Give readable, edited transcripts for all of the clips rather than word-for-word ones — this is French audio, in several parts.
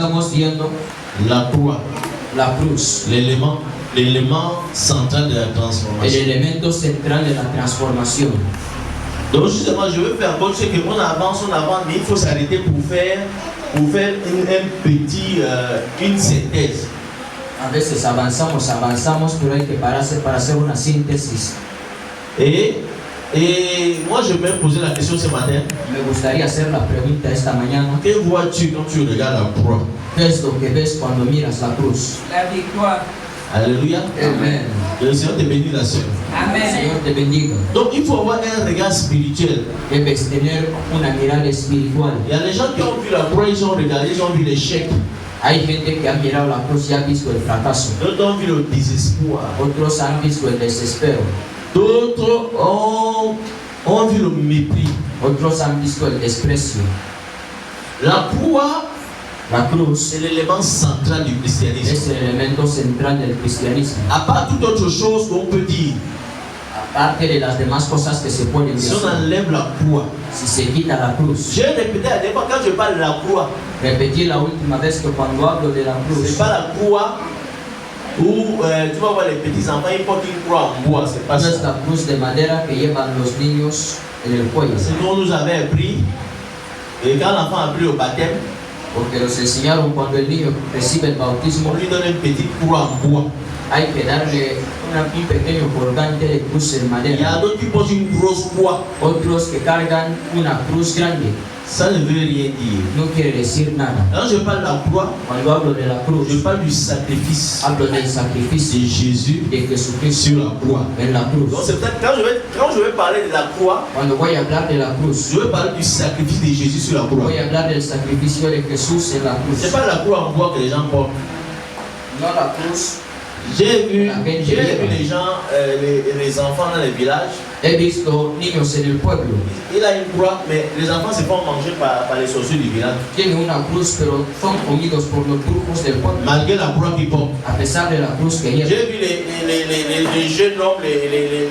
Estamos viendo la croix, la cruz, l'élément central de la transformation. el elemento central de la transformación. Donc justement, je veux faire comme ce qu'on avance, mais il faut s'arrêter pour faire une synthèse. A veces avanzamos, pero hay que pararse para hacer una síntesis. Et moi, je vais me poser la question ce matin. Me gustaría hacer la pregunta esta mañana. Que vois-tu quand tu regardes la croix? ¿Qué es lo que ves cuando miras la cruz? La victoire. Alléluia. Amen. Le Seigneur te bénit là-dessus. Amen. Señor te bendiga. Donc il faut avoir un regard spirituel. Debes tener una mirada espiritual. Il y a des gens qui ont vu la croix, ils ont regardé, ils ont vu l'échec. Hay gente que ha mirado la cruz y ha visto el fracaso. D'autres ont vu le désespoir. Otros han visto el desespero. D'autres ont vu le mépris. Otros han visto el desprecio. La croix, La cruz c'est l'élément central du christianisme. es el elemento central del cristianismo. À part toute autre chose qu'on peut dire, Aparte de las demás cosas que se pueden si decir, on enlève la croix, si se quita la cruz. j'ai répété à l'époque quand je parle de la croix, Repetí la última vez que cuando hablo de la c'est cruz, pas la croix où tu vas voir les petits enfants, ils portent une croix en bois, c'est pas no es ça. la cruz de madera que llevan los niños en el cuello, C'est ce qu'on nous avait appris. Et quand l'enfant a appris au baptême, porque los enseñaron cuando el niño recibe el on bautismo, lui donne une petite croix en bois. hay que darle un pequeño colgante de cruz en Il y a madera. d'autres qui portent une grosse croix. Otros que cargan una cruz grande. Ça ne veut rien dire. No quiere decir nada. Quand je parle de la croix, Cuando hablo de la cruz, je parle du sacrifice hablo del de sacrificio Jésus de Jesucristo sur la croix. en la cruz. Donc c'est peut-être quand je vais parler de la croix, Cuando voy a hablar de la cruz, je vais parler du sacrifice de Jésus sur la croix. voy a hablar del sacrificio de Jesús en la C'est cruz. pas la croix en bois que les gens portent. No la cruz. J'ai vu les gens, les enfants dans les villages. He visto niños en el pueblo. Il a une croix, mais les enfants se font manger par les sorciers du village. Tienen una cruz, pero son comidos por los brujos del pueblo. Malgré la croix qu'ils portent. A pesar de la cruz que llevan. J'ai vu les jeunes hommes,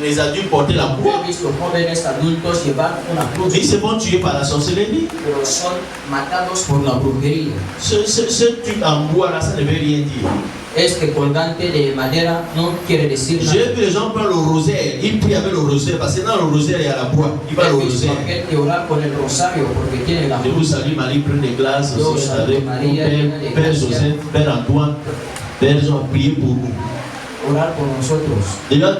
les adultes porter la croix. He visto jóvenes adultos llevar una cruz, Mais ils se font tuer par la sorcellerie. pero son matados por la brujería. Ce truc en bois là, ça ne veut rien dire. Este colgante de madera no quiere decir nada. J'ai vu les gens prendre le rosaire, ils prient avec le rosaire, parce que dans le rosaire il y a la croix. Ils parlent au He visto rosaire. a gente orar con el rosario porque tiene la Je vous cruz. salue Marie, prenez des glaces Yo aussi salue avec Maria, Père, Père Joseph, Père Antoine. Père, ils ont prié pour nous. Orar por nosotros. Déjà,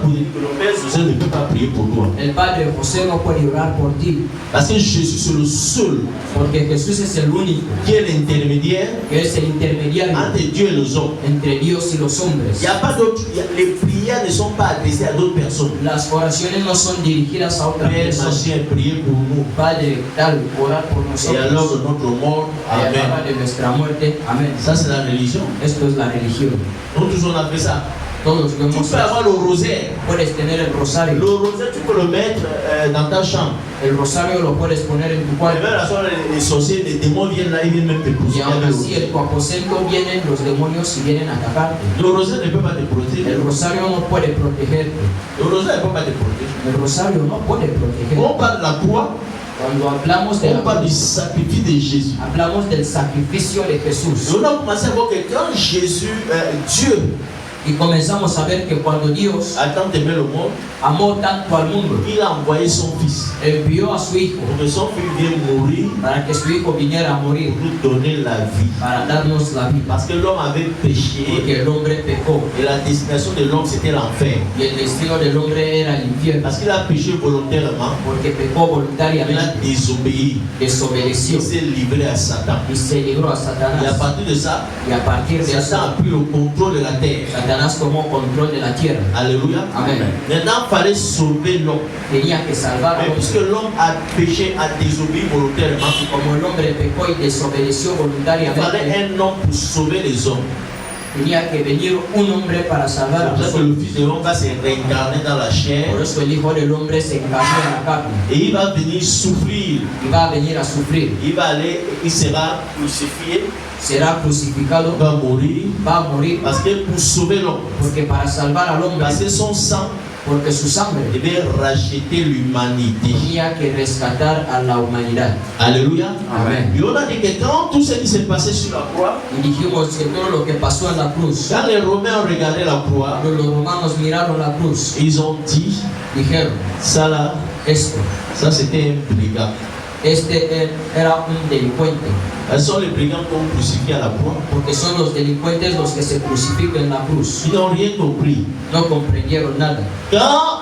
pour dire que le Père Joseph ne peut pas prier pour toi. El Padre José no puede orar por ti, Parce que Jésus c'est le seul porque Jesús es el único qui est l'intermédiaire que es el intermediario entre Dieu et les hommes. entre Dios y los hombres. Il n'y a pas d'autre. Les prières ne sont pas adressées à d'autres personnes. Las oraciones no son dirigidas a otra Père, persona. machin, priez pour nous. Padre, tal, orar por Et alors nosotros. de notre mort, Y a la hora Amen. de nuestra muerte. Amén. Ça c'est la religion. Esto es la religión. Nous tous on a fait ça. Todos lo Tu hemos peux hecho. avoir le rosaire. Puedes tener el Le rosario. rosaire, tu peux le mettre dans ta chambre. El rosario lo puedes poner en tu Et cuarto. même la soirée, les sorciers, les démons viennent là, ils viennent même te Y pousser. aún así en tu aposento vienen los demonios y vienen a atacarte. Le rosaire ne peut pas te protéger. El rosario no puede protegerte. Le rosaire ne peut pas te protéger. El rosario no puede protegerte. On parle de la croix, Cuando hablamos de on la parle du cruz, sacrifice de Jésus. hablamos del sacrificio de Et Jesús. on a commencé à voir que quand Jésus, Dieu, Y comenzamos a ver que cuando Dios a tant aimé le monde, amó tanto al mundo, il a envoyé son fils. envió a su hijo Pour que son fils vienne mourir para que su hijo viniera a morir, pour nous donner la vie. para darnos la vida. Parce que l'homme avait péché Porque el hombre pecó et la destination de l'homme c'était l'enfer. y el destino del hombre era el infierno. Parce qu'il a péché volontairement, Porque pecó il a voluntariamente, désobéi. desobedeció Il s'est livré à Satan. y se libró a Et à Satanás. partir de ça, Y a partir de Satan eso, a pris le contrôle de la terre. Satanás tomó control de la tierra. Alléluia. Amen. Maintenant, il fallait sauver l'homme. Tenía que salvar Mais al puisque hombre. l'homme a péché, a désobéi volontairement, Y como el hombre pecó y desobedeció il fallait voluntariamente, un homme pour sauver les hommes. tenía que venir un hombre para salvar a C'est los pour ça que le hombres. Fils de l'homme va se réincarner dans la chair Por eso el Hijo del Hombre se encarnó en la carne et il va venir souffrir. y va a venir a sufrir. Il va aller, il sera crucifié, Será crucificado, il va mourir va a morir, parce que pour sauver l'homme, porque para salvar al hombre, parce que son sang Porque su sangre devait racheter l'humanité. tenía que rescatar a la humanidad. Alléluia. Amen. Et on a dit que quand tout ce qui s'est passé sur la croix, Y dijimos que todo lo que pasó en la cruz, quand les Romains ont regardé la croix, cuando los romanos miraron la cruz, ils ont dit, dijeron, ça là, esto, ça c'était un brigand. era un delincuente. Ce sont les brigands qui ont crucifié à la croix. Porque son los delincuentes los que se crucifican en la cruz. Ils n'ont rien compris. No comprendieron nada. Quand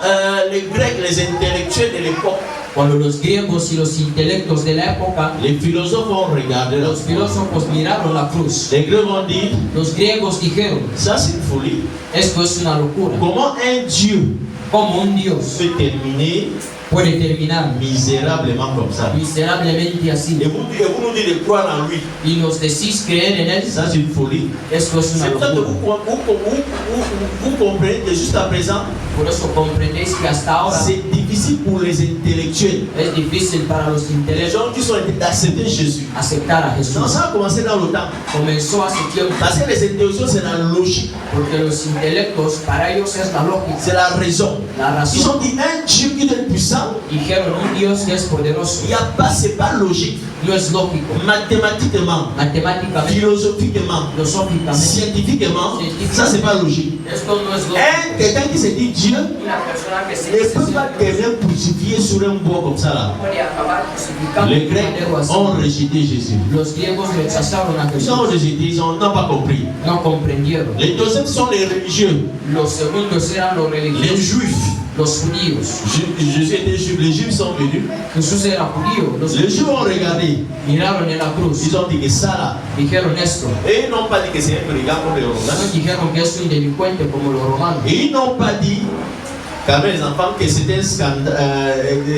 les Grecs, les intellectuels de l'époque, Cuando los griegos y los intelectos de la época, les philosophes ont regardé la los croix. filósofos miraron la cruz. Les Grecs ont dit, Los griegos dijeron, ça c'est une folie. esto es una locura. Comment un Dieu Como un Dios peut terminer puede terminar misérablement comme ça? miserablemente así. Et vous nous dites de croire en lui. Y nos decís creer en él, Ça c'est une folie. esto es una C'est pour ça que locura. vous comprenez que jusqu'à présent, Por eso comprendéis que hasta ahora c'est difficile pour les intellectuels, es difícil para los les intelectos gens qui sont d'accepter Jésus. aceptar a Non, Jesús. ça a commencé dans le temps. Comenzó hace tiempo, Parce que les intellectuels, c'est la logique, porque los intelectos, para ellos es la lógica, c'est la raison. la Ils razón. ont dit un Dieu qui est puissant, Dijeron un Dios que es poderoso. il n'y a pas, c'est pas logique. No es lógico. Mathématiquement, Matemáticamente, philosophiquement, filosóficamente, scientifiquement, ça c'est pas logique. esto no es lógico. Quelqu'un qui se dit Dieu Una persona que se ne dice peut pas quelqu'un crucifié sur un bois comme ça là. puede acabar crucificando Les un Grecs madero así. ont rejeté Jésus. Los griegos rechazaron a Ils ont Jesús. rejeté, ils n'ont pas compris. No comprendieron. Les deuxièmes sont les religieux, Los segundos eran los les religiosos, juifs. los judíos. Jésus était juif, les juifs sont venus. Jesús era judío. Los Les juifs ont regardé, miraron en la cruz. ils ont dit que ça là. Dijeron esto. Et ils n'ont pas dit que c'est un brigand comme les Romains. No dijeron que es un delincuente como los romanos. Et ils n'ont pas dit, quand même les enfants, que c'était un scandale,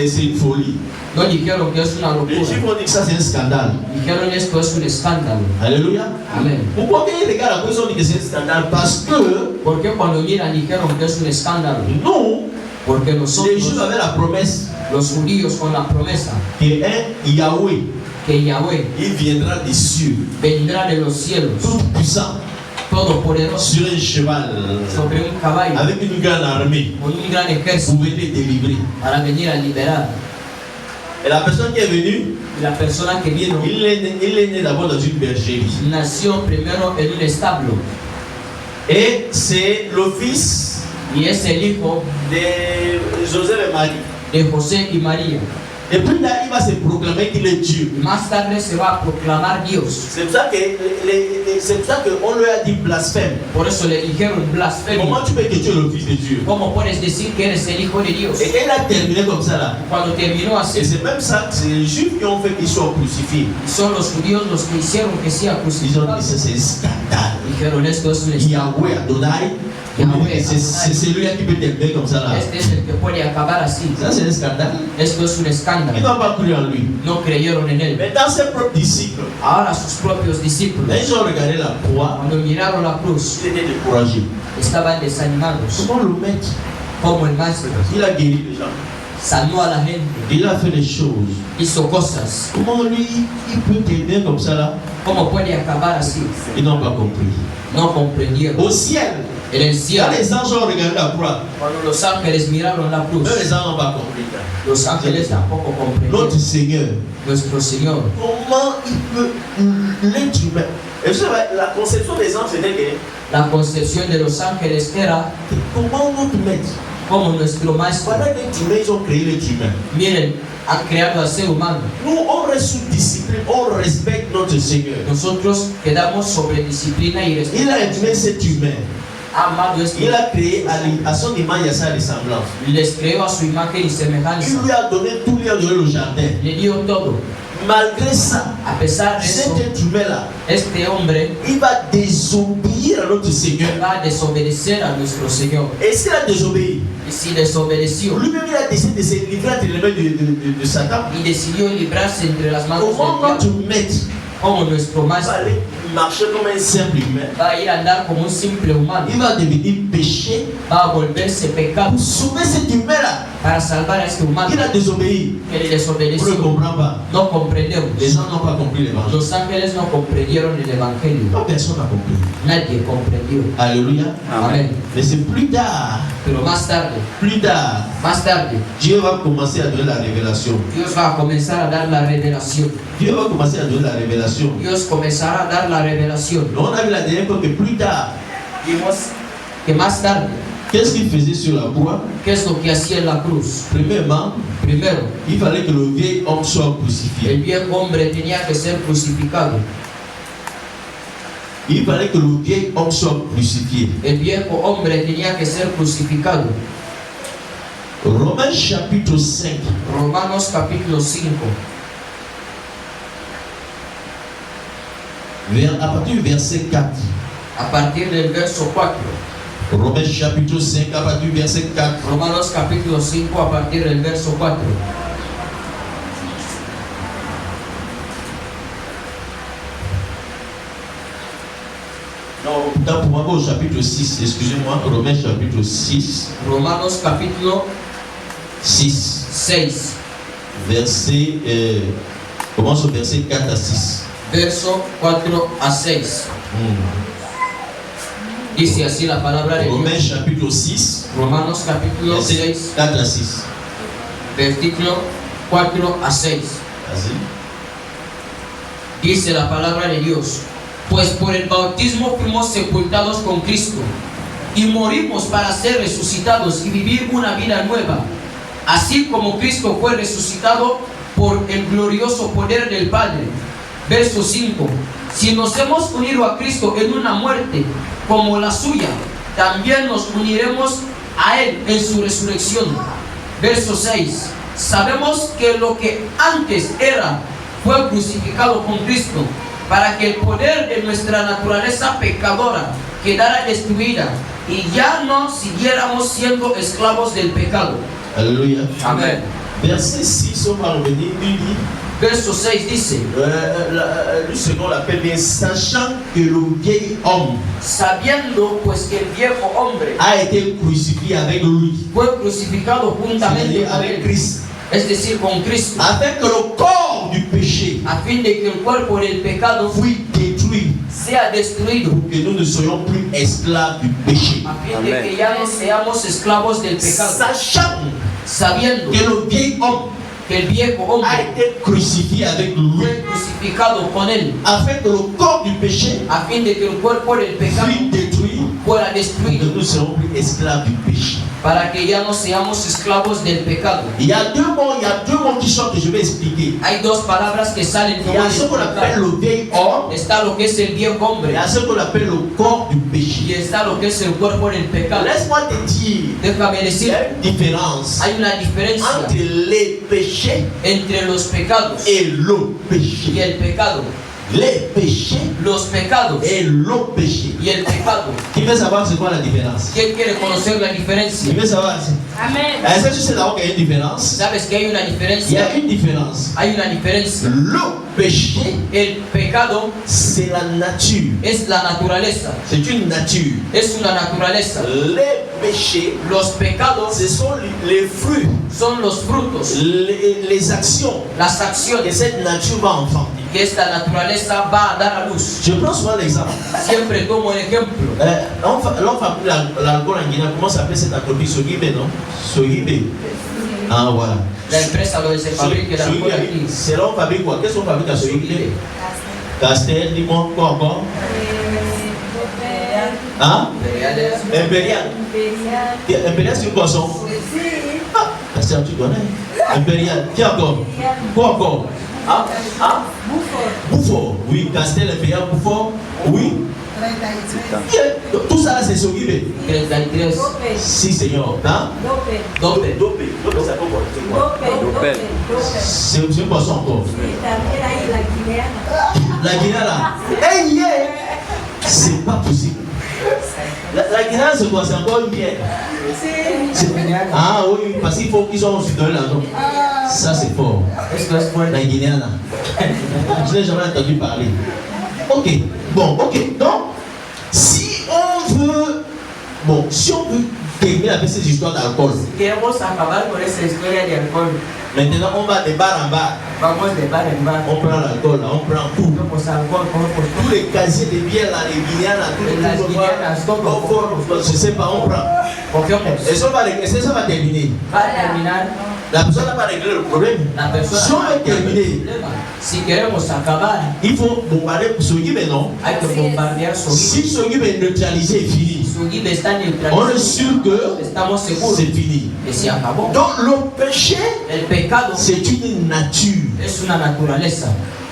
c'est une folie. No dijeron que es una Les locura. juifs ont dit que ça c'est un scandale. Dijeron esto es un escándalo. Alléluia. Amen. Pourquoi ils regardent la cause, ils ont dit que c'est un scandale? Parce que Porque cuando miran dijeron que es un escándalo. nous, Porque les juifs nosotros, avaient la promesse los judíos, con la promesa qu'un Yahweh, que Yahweh il viendra des cieux, vendrá de los cielos, tout puissant, todopoderoso, sur un cheval, sobre un caballo, avec une grande armée, con un gran pour ejército, venir délivrer. para venir a liberar. Et la personne qui est venue, Y la persona que vino il est né d'abord dans une bergerie. nació primero en un establo. Et c'est le fils Y es el hijo de Joseph et Marie. de José y María. Et puis là, il va se proclamer qu'il est Dieu. Y más tarde se va a proclamar Dios. C'est pour ça qu'on lui a dit blasphème. Por eso le dijeron blasfemia. Comment tu peux que tu es le fils de Dieu? ¿Cómo puedes decir que eres el hijo de Dios? Et elle a terminé comme ça là. Cuando terminó Et así, c'est même ça, c'est les juifs qui ont fait qu'ils soient crucifiés. son los judíos los que hicieron que sea Ils ont crucificado. dit ça c'est un scandale. Dijeron esto es un escándalo. Yahweh Adonai, c'est celui-là qui peut terminer comme ça là. Este es el que puede acabar así. Ça c'est un scandale. Esto es un Ils escándalo. n'ont pas cru en lui. No creyeron en él. Mais dans ses propres disciples, Ahora sus propios discípulos, quand ils ont regardé la croix, cuando miraron la cruz, ils étaient découragés. estaban desanimados. Comment le maître, Como el maestro il a guéri les gens. sanó a la gente, Il a fait des choses. hizo cosas. Comment lui, il peut terminer comme ça là? ¿Cómo puede acabar así? Ils n'ont pas compris. No comprendieron. Au ciel, En el quand cielo, les anges ont regardé la croix, cuando los ángeles miraron la cruz, même les anges n'ont pas compris. los ángeles tampoco comprendieron. Notre Seigneur, Nuestro Señor, comment il peut, l'être humain. Et vous savez, la conception des anges, c'était que, la concepción de los ángeles era comment notre maître, como nuestro maestro. pendant l'être humain, ils ont créé l'être humain. Miren, han creado al ser humano. Nous, on reste sous discipline, on respecte notre Seigneur. Nosotros quedamos sobre disciplina y Il a respeto. aimé cet humain. Amado es Il a créé à son image et à sa ressemblance. les creó a su imagen y semejanza. Il lui a donné tout, lui a donné le jardin. Le dio todo. Malgré ça, A pesar de eso, cet être humain-là, este hombre il va désobéir à notre Seigneur. va a desobedecer a nuestro Señor. Et s'il a désobéi, Y si desobedeció lui-même il a décidé de se livrer entre les mains de Satan. y decidió librarse entre las manos Comment del notre diablo, maître como nuestro va maestro aller marcher comme un simple humain? va a ir a andar como un simple humano, Il va devenir péché va a volverse pecado pour sauver cet humain-là. para salvar a este humano Il a désobéi. que le On ne desobedeció. comprend pas. No comprendemos. Les gens n'ont pas compris l'évangile. Los ángeles no comprendieron el evangelio. Personne n'a compris. Nadie comprendió. Alléluia. Amén. Mais c'est plus tard Pero más tarde, Dieu va commencer à donner la révélation. Dios va a comenzar a dar la revelación. Dieu va commencer à donner la révélation. Dios comenzará a dar la revelación. On a vu la dernière fois que plus tard, Vimos que más tarde, qu'est-ce qu'il faisait sur la croix? ¿qué es lo que hacía en la cruz? Premièrement, Primero, il fallait que le vieil homme soit crucifié. el viejo hombre tenía que ser crucificado. Il fallait que le vieil homme soit crucifié. El viejo hombre tenía que ser crucificado. Romains chapitre 5. Romanos capítulo 5, À partir du verset 4. a partir del verso 4. Romains chapitre 5 à partir du verset 4. Romanos capítulo 5 a partir del verso 4. Non, pourtant pour moi au chapitre 6, excusez-moi, Romains chapitre 6. Romanos capítulo 6. 6, Verset, commence au verset 4 à 6. verso 4 a 6. Dice así la palabra de Dios. Romains chapitre 6, Romanos capítulo verset 6, 4 à 6. versículo 4 a 6. Vas-y. Dice la palabra de Dios: pues por el bautismo fuimos sepultados con Cristo y morimos para ser resucitados y vivir una vida nueva, así como Cristo fue resucitado por el glorioso poder del Padre. Verso 5. Si nos hemos unido a Cristo en una muerte como la suya, también nos uniremos a Él en su resurrección. Verso 6. Sabemos que lo que antes era fue crucificado con Cristo, para que el poder de nuestra naturaleza pecadora quedara destruida y ya no siguiéramos siendo esclavos del pecado. Alléluia. Amén. Verset 6, on va revenir, il dit, Verso 6 dice: le second l'appelle bien, sachant que le vieil homme sabiendo pues que el viejo hombre a été crucifié avec lui, fue crucificado juntamente c'est-à-dire con avec él, Christ, es decir, con Cristo, afin que le corps du péché a fin de que el cuerpo del pecado fût détruit, sea destruido, que nous ne soyons plus esclaves du péché. a fin de que ya no seamos esclavos del pecado, Sachant sabiendo que le vieil homme que el viejo a hombre été crucifié avec lui, fue crucificado con él, afin que le corps du péché a fin de que el cuerpo del pecado fût détruit, fuera que destruido, nous ne serons plus esclaves du péché. para que ya no seamos esclavos del pecado. Il y a deux mots qui sortent que je vais expliquer. Hay dos palabras que salen que Il y voy a a ce qu'on appelle explicar. le vieil homme, Está lo que es el viejo il hombre y a ce qu'on appelle le corps du y péché. está lo que es el cuerpo del pecado. Laisse-moi te dire, Déjame il y decir, a une différence hay una diferencia entre les péchés entre los pecados et le y péché. el pecado. Les péchés Los pecados et le péché. y el pecado. Qui veut savoir c'est quoi la différence? ¿Quién quiere conocer la Qui diferencia? veut savoir? Amen. Est-ce que tu sais d'abord qu'il y a une différence? ¿Sabes que hay una Il y diferencia? a une différence. Hay una diferencia. Le péché, El pecado c'est la nature. es la naturaleza. C'est une nature. Es una naturaleza. Les péchés, Los pecados ce sont les fruits, son los frutos, les actions las que acciones cette nature va enfanter. que esta naturaleza va a dar a luz. Je prends souvent l'exemple. Siempre tomo el ejemplo. On fabrique l'alcool en Guinée. Comment s'appelle cette entreprise? Sogibe, non? Sogibe. Ah, voilà. La empresa donde se fabrica el alcohol aquí. C'est là on fabrique quoi? Qu'est-ce qu'on fabrique à Sogibe? Castel, dis-moi, quoi encore? Hein? Impérial. Impérial, c'est une boisson. Ah, Castel, tu connais. Impérial. Qui encore? Quoi encore? Ah, ah? Bouffort. Oui, Castel, Impérial, Bouffort. Oui. Tout ça là, c'est Sogibe. 33. Si, Seigneur. Hein? Dope. Dopé. Dopé, ça peut quoi? C'est une boisson encore. La Guinée là. Hey, yeah! C'est pas possible. La Guinée c'est quoi? C'est encore une bière. Ah oui, parce qu'il faut qu'ils soient aussi dans là. Donc. Ça c'est fort. La Guinée là. Je n'ai jamais entendu parler. Ok. Bon, ok. Donc, si on veut terminer avec ces histoires d'alcool. Queremos acabar con esa historia de alcohol. Maintenant, on va de bar en bar. Vamos de bar en bar. On prend l'alcool, là, on prend tout. Tomamos alcohol, Tous les casiers de bière, là, les guinéens, là, tous les Las trucs, guineanas, todo. je sais pas, on prend. Confiamos. Et ça va terminer. Va a terminar. La personne n'a pas réglé le problème. La persona Si on veut terminer, si queremos acabar, il faut bombarder Soguibe, non? hay que bombardear Si Soguibe. Soguibe est neutralisé, est fini. Soguibe está On est neutralizado. sûr que Estamos seguros c'est fini. que se acabó. Donc le péché, El pecado c'est une nature. es una naturaleza.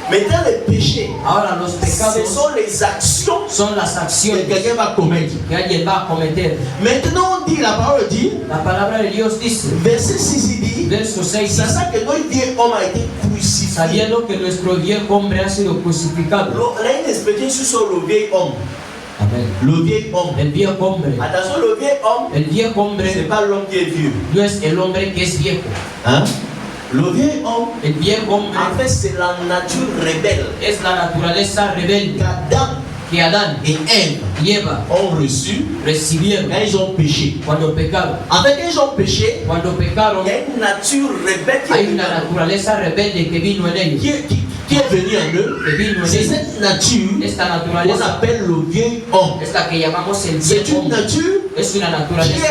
Maintenant, le péché, Ahora los ce pecados sont les actions son las que acciones quelqu'un va commettre. que alguien va a cometer. Maintenant, on dit, la parole dit, La palabra de Dios dice, verset 6, il dit, verso 6, c'est ça que notre vieil homme a été crucifié. sabiendo que nuestro viejo hombre ha sido crucificado. Là, il explique sur le vieil homme. Amén. Le vieil homme. El viejo hombre. Attention, le vieil homme, El viejo ce hombre n'est pas l'homme qui est vieux. no es el hombre que es viejo. Hein? Le vieil homme, El viejo hombre en fait, c'est la nature rebelle es la naturaleza rebelde qu'Adam que Adán et Ève y Eva ont reçu recibieron quand ils ont péché. cuando pecaron. En fait, quand ils ont péché, Cuando pecaron, il y a une nature rebelle qui hay est, una naturaleza rebelde que vino en ellos. qui est venue en eux. Que vino en C'est ellos. cette nature Esta qu'on naturaleza appelle le vieil homme. es la que llamamos el C'est viejo une hombre. nature Es una qui naturaleza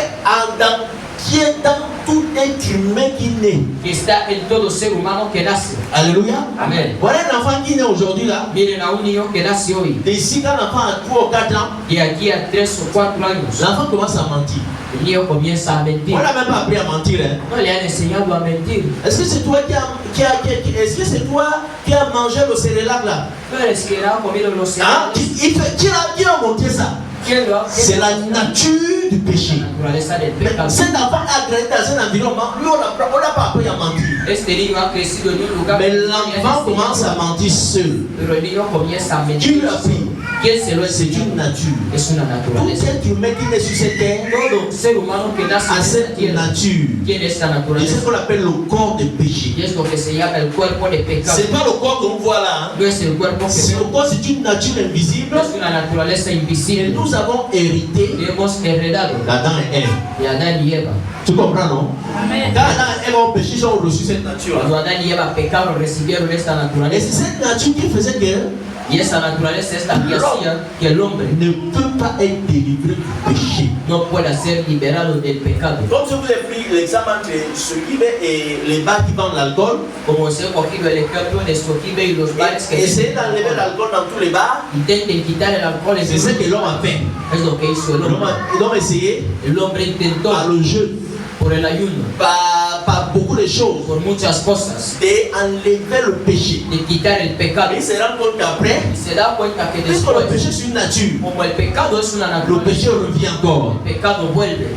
est dans tout être humain qui naît. que está en todo ser humano que nace. Alléluia. Amen. Voilà un enfant qui naît aujourd'hui là. Miren a un niño que nace hoy, D'ici quand l'enfant a 3 ou 4 ans, y aquí a 3 o 4 años, l'enfant commence à mentir. el niño comienza a mentir. On n'a même pas appris à mentir. Hein. No le han enseñado a mentir. Est-ce que c'est toi est-ce que c'est toi qui as mangé le cérélac là? No eres quien ha comido los Hein? cereales. Qui a monté ça? ¿Quién lo ha? C'est la nature du péché. La naturaleza del Mais pecado. cet enfant a grandi dans un environnement, lui on n'a pas appris à mentir. Este niño ha crecido en un lugar. Mais l'enfant commence à mentir seul. Pero el niño comienza a Qui mentir. lui a pris? ¿Quién se lo C'est enseñó? une nature. Es una Tout naturaleza. être humain qui naît sur cette terre Todo ser humano que nace a en esta cette tierra nature. tiene esta Et c'est naturaleza. ce qu'on appelle le corps de péché. Y es lo que se llama el cuerpo de pecado. C'est pas le corps qu'on voit là. Hein. No es el cuerpo que C'est le vemos. corps, c'est une nature invisible. No es una naturaleza Et invisible. nous avons hérité Y hemos heredado d'Adam et Ève. de Adán y Eva. Tu comprends, non? Quand Adam et Ève ont péché, ils ont reçu cette nature. Cuando Adán y Eva pecaron, recibieron esta Et c'est naturaleza. cette nature qui faisait que Y esa naturaleza es la que hacía que el hombre ne peut pas être délivré du péché. no pueda ser liberado del pecado. Comme je vous ai pris l'exemple entre ce qui va et les bars qui vendent l'alcool, Como se ha cogido el ejemplo de Soquibe y los bares que essayer d'enlever l'alcool dans tous les bars, intenten quitar el alcohol en c'est ce que l'homme a fait. es lo que hizo el hombre. L'homme a essayé El hombre intentó par le jeu, por el ayuno, par beaucoup de choses, por muchas cosas, d'enlever le péché. de quitar el pecado. Et il se rend compte qu'après, Y se da cuenta que puisque le después, péché c'est une nature, como el pecado es una le naturaleza, péché revient encore. el pecado vuelve.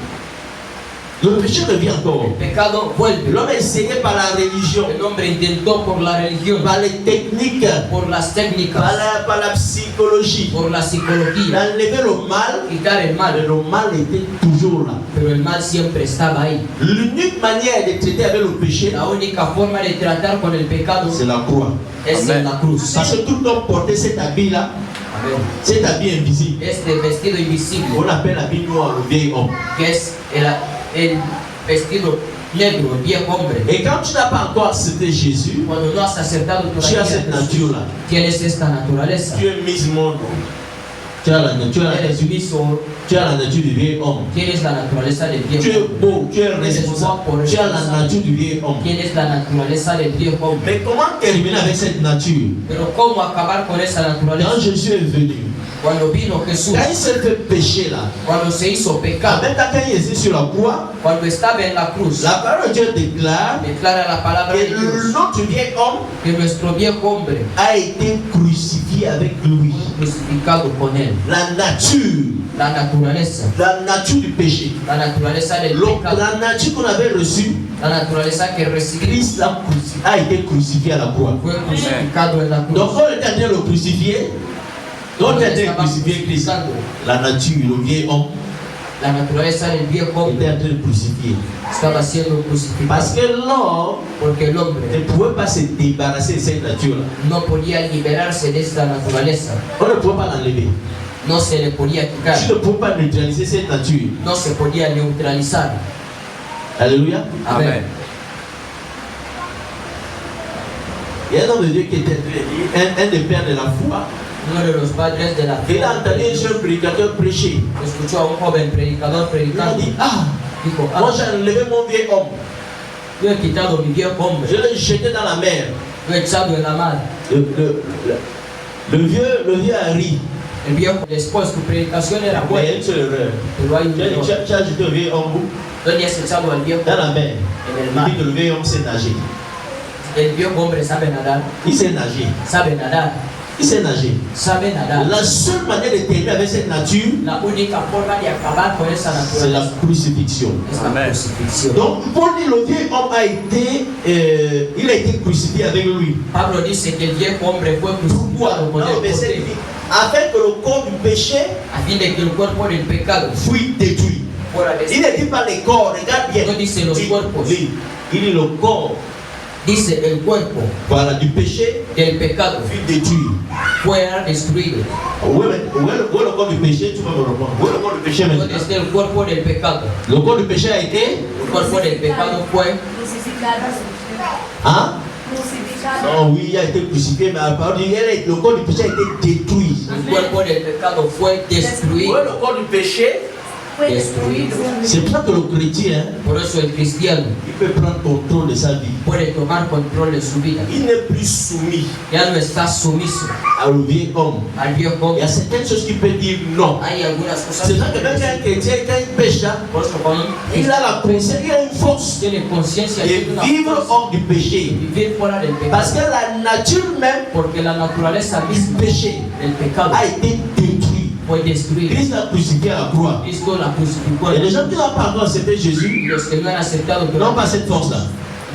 Le péché revient encore. El pecado vuelve. L'homme a essayé par la religion, El hombre intentó por la religión, par les techniques, por las técnicas, par la psychologie, por la psicología, d'enlever le mal, quitar el mais mal, le mal était toujours là. pero el mal siempre estaba ahí. L'unique manière de traiter avec le péché, La única forma de tratar con el pecado c'est la croix. es en la cruz. Parce que tout homme portait cet habit-là, Amén. cet habit invisible. Este vestido invisible, On appelle l'habit noir le vieil homme. que es el vestido negro, el viejo hombre. Et quand tu n'as pas encore accepté Jésus, Cuando no has aceptado tu as cette todavía, nature-là. tienes esta naturaleza. Tu es mismo. Tu as la nature, Eres sumiso, tu as la nature du vieil homme. tienes la naturaleza del Tu viejo es hombre. beau, tu es responsable. Tu as la nature du vieil homme. Tienes la naturaleza del viejo hombre. Mais comment terminer avec cette nature? Pero ¿cómo acabar con esa Quand naturaleza? Jésus est venu, Cuando vino Jesús, quand il s'est fait pécher là, cuando se hizo en pecado, même temps quand il était sur la croix, cuando estaba en la cruz, la parole de Dieu déclare declara la palabra de que Dios notre vieil homme que nuestro viejo hombre a été crucifié avec lui. crucificado con él. La nature du péché, la naturaleza del la pecado, nature qu'on avait reçue, la naturaleza que recibimos Christ a été crucifié à la croix. fue crucificado en la cruz. Donc on était en train de le crucifier. Donc on était en train de crucifier Christ. La nature, le vieil homme, La naturaleza del viejo hombre était en train de crucifier. estaba siendo crucificado Parce que l'homme porque el hombre ne pouvait pas se débarrasser de cette nature-là. no podía liberarse de esta naturaleza, On ne pouvait pas l'enlever. no se le podía quitar, Tu ne peux pas neutraliser cette nature. no se podía neutralizar. Alléluia. Amén. Il y a un homme de Dieu qui était un des pères de la foi. Uno de los padres de la Il a entendu un jeune prédicateur prêcher. escuchó a un joven predicador Il a predicando. dit, ah, Dijo, moi j'ai enlevé mon vieil homme. yo he quitado mi viejo hombre, Je l'ai jeté dans la mer. lo he echado en la mar. Le vieux a ri. El viejo, después tu predicación era Mais il y a buena, une seule erreur. pero hay un error. Tu as jeté le vieil homme ¿Dónde has echado al viejo dans la mer. en el Il mar? dit que le vieil homme sait nager. El viejo hombre sabe nadar, Il sait nager. sabe nadar, Il sait nager. sabe nadar. La seule manière de terminer avec cette nature, La única forma de acabar con esa c'est la naturaleza crucifixion. es la crucifixión. Donc, Paul dit le vieil homme a été crucifié avec lui. Pablo dice que el viejo hombre fue Pourquoi? crucificado con Dans él. le verset, ¿Por il qué? dit, afin que le corps du péché A fin de que el cuerpo del pecado fût détruit. fuera Il ne dit pas les corps, regarde bien. No dice los cuerpos. Il dit le corps Dice el cuerpo voilà, du péché del pecado fut détruit. fuera destruido. Où est le corps du péché? Tu peux me répondre. Où est le corps du péché maintenant? ¿Dónde está el cuerpo del pecado? Le corps du péché a été. El cuerpo del pecado fue Hein? Crucificado. Non, oui, il a été crucifié, mais à part le corps du péché a été détruit. el cuerpo del pecado fue Où est destruido. le corps du péché? Fue destruido. C'est pour ça que le chrétien, Por eso el cristiano il peut prendre contrôle de sa vie. puede tomar control de su vida. Il n'est plus soumis Ya no está sumiso au vieil homme. al viejo Il y a hombre. certaines choses qu'il peut dire non. Hay algunas cosas C'est vrai que même quand un chrétien, quand il pêche, hein, por eso cuando il a la conscience, il a une force tiene conciencia de de una vivre fuerza, hors du péché. vivir fuera del Parce pecado. que la nature même Porque la naturaleza du misma péché del pecado a été détruite. fue destruida. Christ l'a crucifié à la croix. Cristo la crucificó. Et les gens qui n'ont pas encore accepté Jésus Y los que no han aceptado que n'ont pas cette force-là.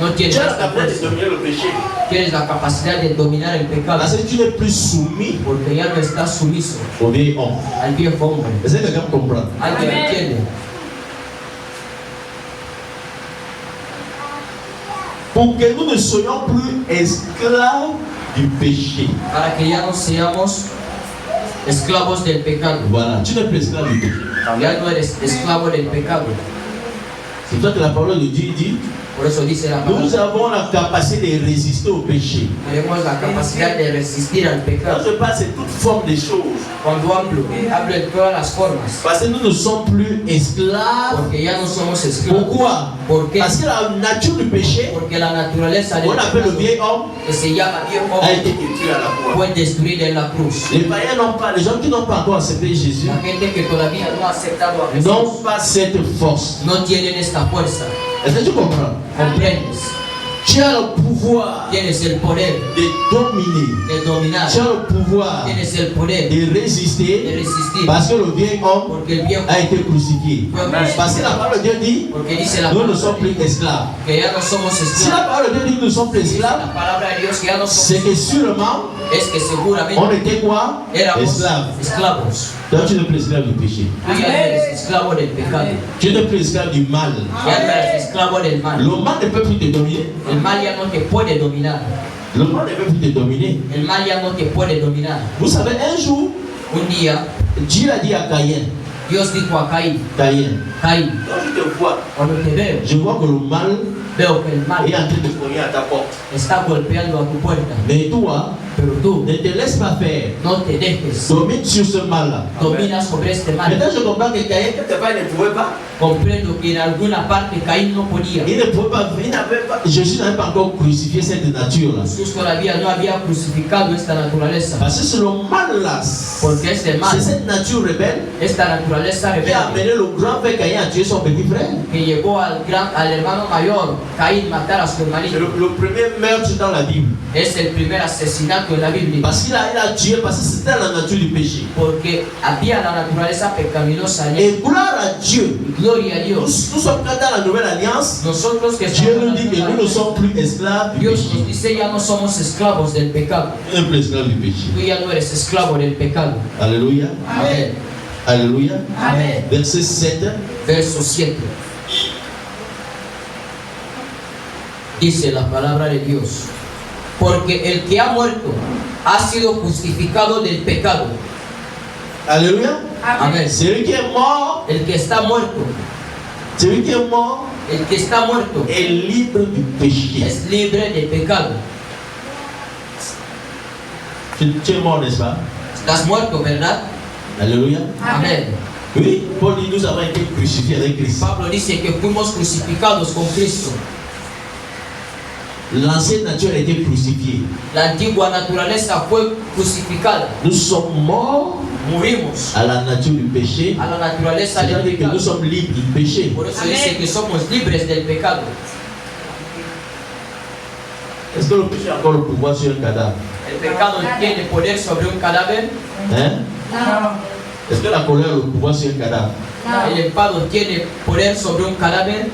no Tu tienen as la esta capacité de fuerza, dominer le péché. tienes la capacidad de dominar el pecado, Parce que tu n'es plus soumis porque ya no estás sumiso au vieil homme. al viejo hombre. Est-ce que quelqu'un comprend? Alguien Amén. entiende. Pour que nous ne soyons plus esclaves du péché. Para que ya no seamos esclavos del pecado. Voilà, tu n'es plus esclave du péché. Ya no eres esclavo del pecado. C'est toi que la parole de Dieu dit. Por eso dice la Nous palabra. avons la capacité de résister au péché. Tenemos la capacidad de resistir al Quand pecado. je parle, c'est toute forme de choses. Cuando hablo de todas las formas. Parce que nous ne sommes plus esclaves. Porque ya no somos esclavos. Pourquoi? ¿Por qué? Parce que la nature du péché, Porque la naturaleza del on appelle le pecado, vieil homme, que se llama viejo a hombre, été détruit à la croix. fue destruida en la cruz. Les païens n'ont pas, les gens qui n'ont pas encore accepté Jésus, La gente que todavía no ha aceptado a n'ont Jesús pas cette force. no tienen esta fuerza. Est-ce que tu comprends? ¿Comprendes? Tu as le pouvoir Tienes el poder de dominer. de dominar. Tu as le pouvoir Tienes el poder de de résister resistir. parce que le vieil homme Porque el viejo a été crucifié. Parce que la parole de Dieu dit, Porque dice la nous ne palabra sommes plus esclaves. que ya no somos Si la esclavos. parole de Dieu dit que nous sommes plus Dice esclaves, la palabra de Dios que ya no c'est somos. que sûrement, Es que seguramente on était quoi? éramos Esclaves. esclavos. Donc tu n'es plus esclave du péché. Tú ya no eres esclavo del pecado. Tu n'es plus esclave du mal. Ya no eres esclavo del mal. Le mal ne peut plus te dominer. El mal ya no te puede dominar. Le mal ne peut plus te dominer. El mal ya no te puede dominar. Vous savez, un jour, Un día Dieu a dit à Caïn, Dios dijo a Caín, Caïn, Caín, quand je te vois, cuando te veo, je vois que le mal veo que el mal est en train de cogner à ta porte. está golpeando a tu puerta. Mais toi, Pero tú ne te laisse pas faire. no te dejes. Domine sur ce mal-là. Domina sobre este mal. Maintenant, je comprends que Caïn, quelque part, il ne pouvait pas. Comprendo que en alguna parte Caín no podía. Il ne pouvait pas. Il n'avait pas. Jésus n'avait pas encore crucifié cette nature-là. Jesús todavía no había crucificado esta naturaleza. Parce que c'est le mal-là. Porque este mal, C'est cette nature rebelle esta naturaleza qui a rebelde, amené le grand frère Caïn à tuer son petit frère. que llevó al hermano mayor Caín matar a su C'est hermanito. le premier meurtre dans la Bible. Es el primer asesinato en la Biblia. Parce qu'il a tué, parce que c'était la nature du péché. Porque había la naturaleza pecaminosa en él. Et gloire à Dieu. Gloria a Nous, Dios. nous sommes dans la nouvelle alliance. Nosotros que Dieu estamos nous en dit que la nous ne sommes plus esclaves du Dios péché. nos dice ya no somos esclavos del pecado. Nous ne sommes plus esclaves du péché. Tú ya no eres esclavo del pecado. Alléluia. Amén. Alléluia. Amén. Verset 7. Verso 7. Dice la palabra de Dios. Porque el que ha muerto ha sido justificado del pecado. Alléluia. Amén. Celui qui est mort, El que está muerto, celui qui est mort el que está muerto est libre du péché. es libre del pecado. Tu es mort, n'est-ce pas? Estás muerto, ¿verdad? Alléluia. Amén. Oui, Paul dit nous avons été crucifiés avec Christ. Pablo dice que fuimos crucificados con Cristo. L'ancienne nature a été crucifiée. La antigua naturaleza fue crucificada. Nous sommes morts Murimos à la nature du péché. a la naturaleza del C'est-à-dire que nous pecado. sommes libres du péché. Por eso dice que somos libres del pecado. Est-ce que le péché a encore le pouvoir sur un cadavre? El pecado tiene poder sobre un cadáver. Hein? Est-ce que la colère a le pouvoir sur un cadavre? El enfado tiene poder sobre un cadáver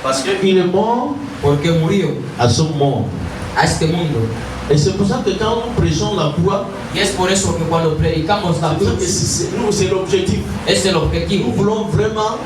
Parce qu'il est mort porque murió à son mort. a este mundo. Et c'est pour ça que quand nous prêchons la croix, Y es por eso que cuando predicamos la c'est cruz, c'est l'objectif. es el Nous objetivo. voulons vraiment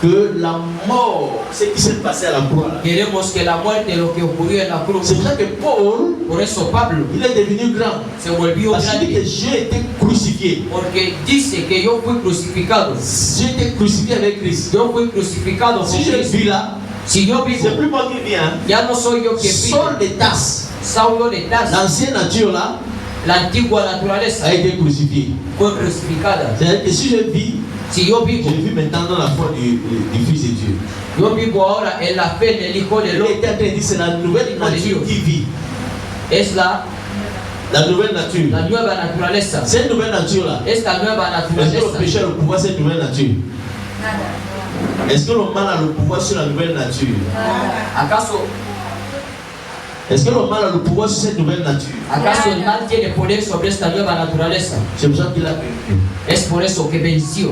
que la mort, ce qui s'est passé à la croix, là. Queremos que la muerte, lo que ocurrió en la cruz, C'est pour ça que Paul, por eso Pablo il est devenu grand. se volvió Parce qu'il dit que grande, j'ai été crucifié. porque dice que yo fui crucificado. J'ai été crucifié avec Christ. Yo fui crucificado con Si je Cristo. vis là, Si yo c'est vivo, plus moi qui viens. ya no soy yo quien vive. Saul de Tarse, Saulo de Tarso, l'ancienne nature là, la antigua naturaleza, a été crucifiée. fue crucificada. C'est-à-dire que si je vis, Si yo je vivo, vis maintenant dans la foi du Fils de Dieu. yo vivo ahora en la fe del Hijo del Il Hombre. était en train de dire c'est la nouvelle nature qui vit. Es la nouvelle nature. nueva naturaleza. Cette nouvelle nature là, Esta nueva est-ce que le naturaleza. péché a le pouvoir sur cette nouvelle nature? Est-ce que le mal a le pouvoir sur la nouvelle nature? ¿Acaso, Est-ce que le mal a le pouvoir sur cette nouvelle nature? ¿Acaso el mal tiene poder sobre esta nueva naturaleza? C'est pour ça qu'il a vaincu. Es por eso que venció.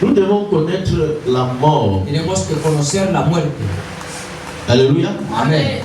Nous devons connaître la mort. Tenemos que conocer la muerte. Alléluia. Amén.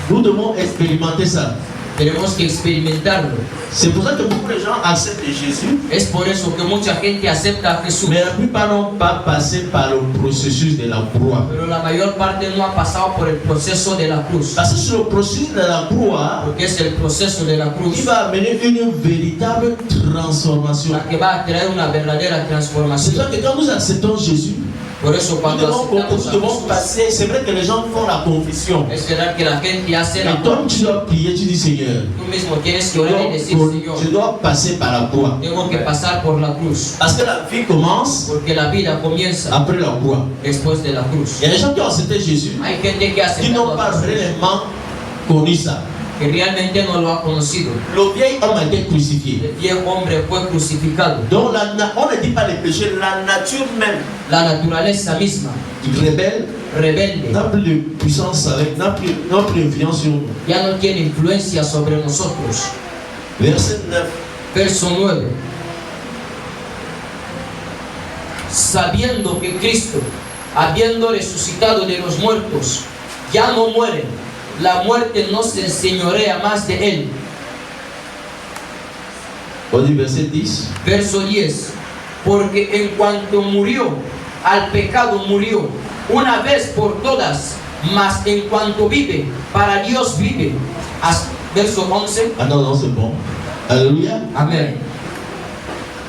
Nous devons expérimenter ça. Tenemos que experimentarlo. C'est pour ça que beaucoup de gens acceptent Jésus, Es por eso que mucha gente acepta a Jesús. mais la plupart n'ont pas passé par le processus de la croix. Pero la mayor parte no ha pasado por el proceso de la cruz. Parce que sur le processus de la croix, Porque es el proceso de la il cruz va amener une véritable transformation. la que va a traer una verdadera C'est transformación. pour ça que quand nous acceptons Jésus, Por eso nous cuando aceptamos a devons Jesús, passer. C'est vrai que les gens font la confession. es verdad que la gente hace la Et toi, tu dois prier, tu dis Seigneur, Tú mismo tienes que orar y decir, je Señor, dois passer par la croix. tengo que pasar por la cruz. Parce que la vie commence Porque la vida comienza après la croix. después de la cruz. Il y a des gens qui ont accepté Jésus, Hay gente que ha qui n'ont aceptado pas a Jesús, réellement connu ça. que realmente no lo ha conocido. Le vieil homme a été crucifié. El viejo hombre fue crucificado. Donc on ne dit pas les péchés, la nature même La naturaleza misma, rebelle rebelde, n'a plus de puissance avec, n'a plus d'influence sur nous. ya no tiene influencia sobre nosotros. Verset 9. Verso 9. Sabiendo que Cristo, habiendo resucitado de los muertos, ya no muere, la muerte no se enseñorea más de él. On dit verset 10. Verso 10. Porque en cuanto murió, al pecado murió, una vez por todas, mas en cuanto vive, para Dios vive. Verso 11. Ah non, non, c'est bon. Alléluia. Amén.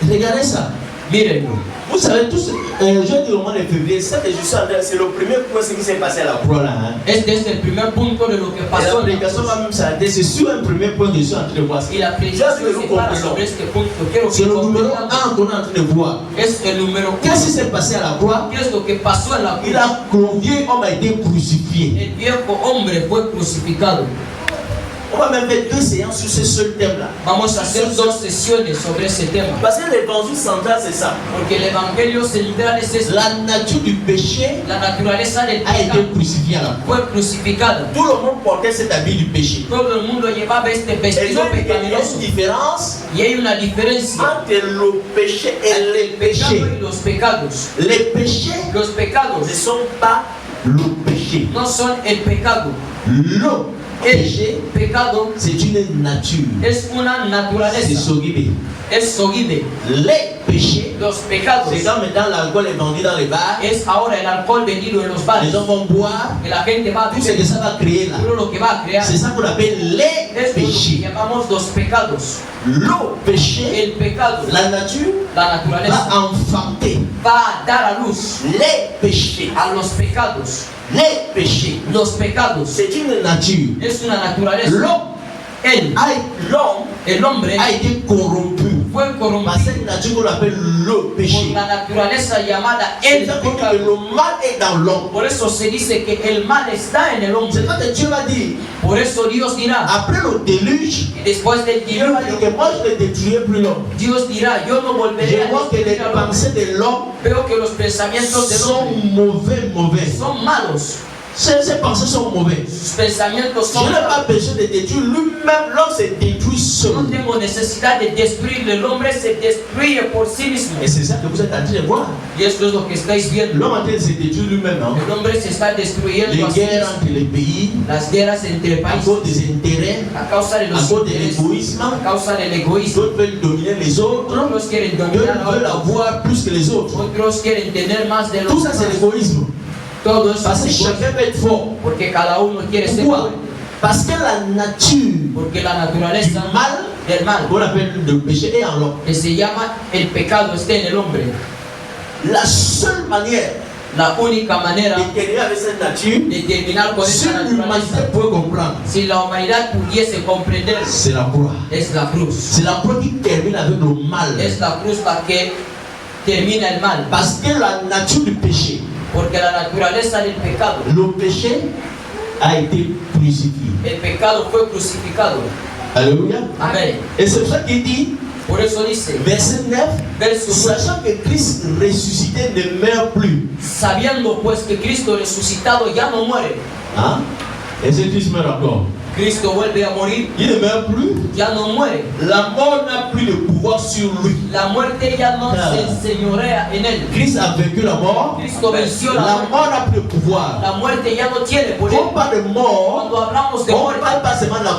Regardez ça. Mírenlo. Vous savez tous, je dis au mois de février, c'est le premier point ce qui s'est passé à la croix là. Hein. Este es el primer punto de lo que Et la pasó. prédication va même s'arrêter, c'est sur un premier point que je suis en train de voir. Y la predicación se para sobre este punto. Quiero C'est que le numéro comprendamos. 1 qu'on est en train de voir. Es el número uno. Qu'est-ce qui s'est passé à la croix? ¿Qué es lo que pasó en la cruz? Le vieil homme a été crucifié. El viejo hombre fue crucificado. On va même faire 2 séances sur ce seul thème-là. Vamos a hacer 2 sesiones sobre ese tema. Parce que l'évangile central, c'est ça. Porque el evangelio central es esto. La nature du péché La naturaleza del a été pecado crucifiée à la croix. fue crucificada. Tout le monde portait cet habit du péché. Todo el mundo llevaba este Et vestido donc, il y a pecaminoso. une différence Y hay una diferencia entre le péché et entre les el pecado péchés. y los pecados. Les péchés Los pecados ne sont pas le péché. no son el pecado. Le El péché, pecado c'est une nature. es una C'est naturaleza. Sogibé. Es sogibe. Les péchés, Los pecados c'est quand maintenant l'alcool est vendu dans les bars, es ahora el alcohol vendido en los les bares. gens vont boire, Que la gente va a tout ce que ça va créer là. Pero lo que va a crear C'est ça qu'on appelle les es lo que péchés. llamamos los pecados. Le péché, El pecado, la nature la naturaleza, va enfanter va a dar a luz les péchés. a los pecados. Les péchés, Los pecados c'est une nature. es una naturaleza. L'homme El hombre a été corrompu fue par corrompido cette nature qu'on appelle le por péché. la naturaleza llamada C'est el ça qu'on dit que pecado. le mal est dans l'homme. Por eso se dice que el mal está en el C'est hombre. pas que Dieu va dire, Por eso Dios dirá, après le déluge, y después del Dieu va dire diluvio, que moi je ne détruirai plus l'homme. Dios dirá, yo no volveré Je a vois que les destruir al hombre. pensées de l'homme Veo que los pensamientos del sont hombre mauvais. son malos. Ces pensées sont mauvais. Sus pensamientos Je son n'ai malos. pas besoin de détruire lui-même, l'homme se détruit No seul. tengo necesidad de destruirle. El hombre se destruye por sí mismo. Et c'est ça que vous êtes en train de voir. Y esto es lo que estáis viendo. L'homme en train de se détruire lui-même. Hein? El hombre se está destruyendo Les a sí guerres mismo. entre les pays, Las guerras entre à países cause des intérêts, a causa de à los cause de intereses, l'égoïsme. a causa del egoísmo. D'autres veulent dominer les autres. Otros quieren D'autres dominar a veulent otros. avoir plus que les autres. Otros quieren tener más de los Tout ça, c'est demás. l'égoïsme. Todo eso Parce que es egoísmo, chacun veut être fort. porque cada uno quiere ser Pourquoi? fuerte. Parce que la nature Porque la du naturaleza mal, del mal, qu'on appelle le péché, est en l'homme. que se llama el pecado, está en el hombre. La seule manière La única manera de terminer avec cette nature, de terminar con si esa l'humanité naturaleza, peut comprendre, si la humanidad pudiese comprender, c'est la croix. es la cruz. C'est la croix qui termine avec le mal. Es la cruz la que termina el mal. Parce que la nature du péché, Porque la naturaleza del pecado, le péché a été crucifié. el pecado fue crucificado. Alléluia. Amén. Et c'est pour ça qu'il dit, Por eso dice, verset 9, verso 9, sachant que Christ ressuscité ne meurt plus. sabiendo pues que Cristo resucitado ya no muere. Hein? Et c'est Christ meurt encore. Cristo vuelve a morir, Il ne meurt plus. ya no muere. La mort n'a plus de pouvoir sur lui. La muerte ya no se enseñorea en él. Christ a vaincu la mort. Cristo venció la La muerte. mort n'a plus de pouvoir. La muerte ya no tiene poder. Quand on parle de mort, Cuando hablamos de on ne muerte, parle pas seulement de la